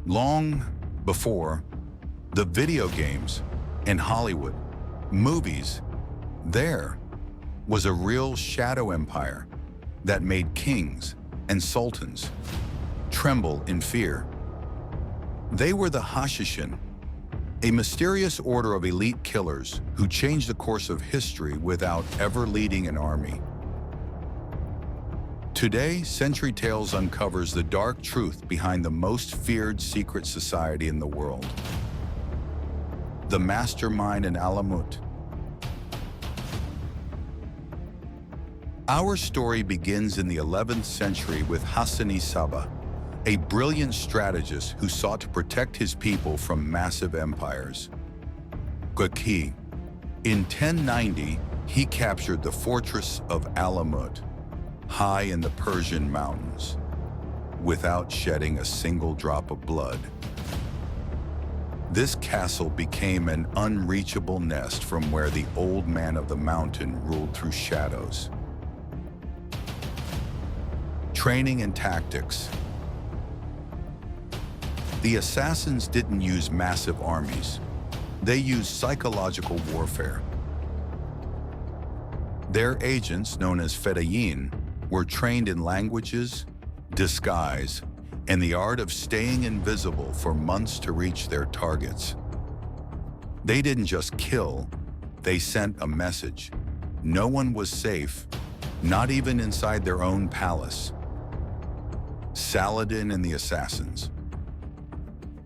Long before the video games and Hollywood movies, there was a real shadow empire that made kings and sultans tremble in fear. They were the Hashashin, a mysterious order of elite killers who changed the course of history without ever leading an army. Today, Century Tales uncovers the dark truth behind the most feared secret society in the world, the mastermind in Alamut. Our story begins in the 11th century with Hassan-i Sabbah, a brilliant strategist who sought to protect his people from massive empires. In 1090, he captured the fortress of Alamut, high in the Persian mountains, without shedding a single drop of blood. This castle became an unreachable nest from where the old man of the mountain ruled through shadows. Training and tactics. The assassins didn't use massive armies. They used psychological warfare. Their agents, known as fedayeen, were trained in languages, disguise, and the art of staying invisible for months to reach their targets. They didn't just kill, they sent a message. No one was safe, not even inside their own palace. Saladin and the assassins.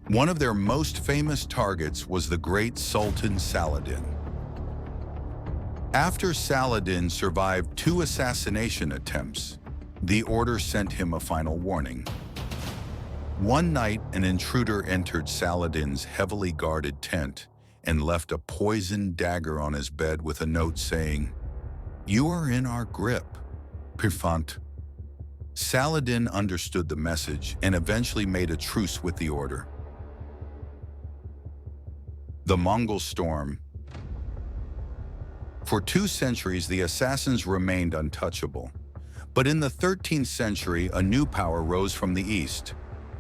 One of their most famous targets was the great Sultan Saladin. After Saladin survived 2 assassination attempts, the order sent him a final warning. One night, an intruder entered Saladin's heavily guarded tent and left a poisoned dagger on his bed with a note saying, "You are in our grip, Pirfant." Saladin understood the message and eventually made a truce with the order. The Mongol storm. For 2 centuries, the assassins remained untouchable. But in the 13th century, a new power rose from the east,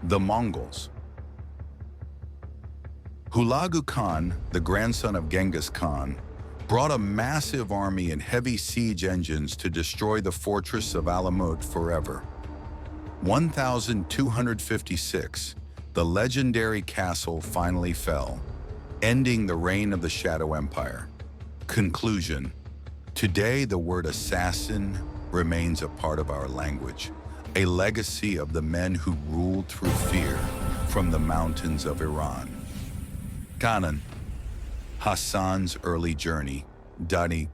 the Mongols. Hulagu Khan, the grandson of Genghis Khan, brought a massive army and heavy siege engines to destroy the fortress of Alamut forever. 1256, the legendary castle finally fell, ending the reign of the Shadow Empire. Conclusion. Today, the word assassin remains a part of our language, a legacy of the men who ruled through fear from the mountains of Iran. Kanan. Hassan's early journey. Dani.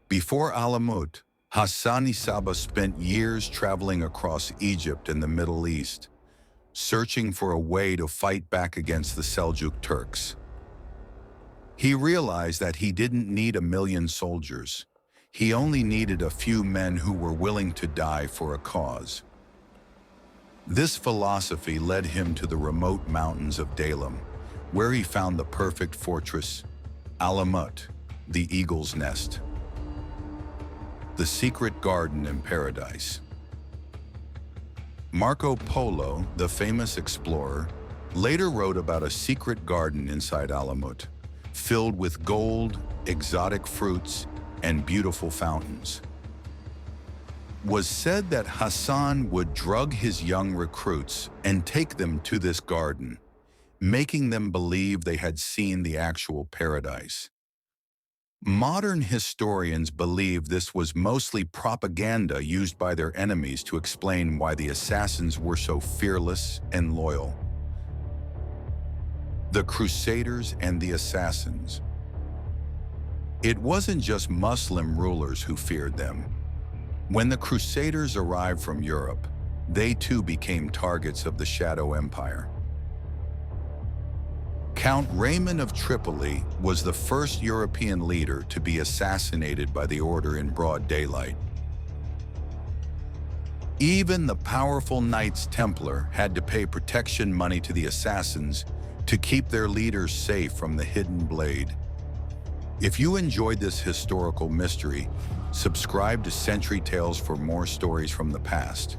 Before Alamut, Hassan-i Sabbah spent years traveling across Egypt and the Middle East, searching for a way to fight back against the Seljuk Turks. He realized that he didn't need 1,000,000 soldiers. He only needed a few men who were willing to die for a cause. This philosophy led him to the remote mountains of Dalam, where he found the perfect fortress, Alamut, the eagle's nest. The secret garden in paradise. Marco Polo, the famous explorer, later wrote about a secret garden inside Alamut, filled with gold, exotic fruits, and beautiful fountains. Was said that Hassan would drug his young recruits and take them to this garden, making them believe they had seen the actual paradise. Modern historians believe this was mostly propaganda used by their enemies to explain why the assassins were so fearless and loyal. The Crusaders and the Assassins. It wasn't just Muslim rulers who feared them. When the Crusaders arrived from Europe, they too became targets of the Shadow Empire. Count Raymond of Tripoli was the first European leader to be assassinated by the order in broad daylight. Even the powerful Knights Templar had to pay protection money to the assassins to keep their leaders safe from the hidden blade. If you enjoyed this historical mystery, subscribe to Century Tales for more stories from the past.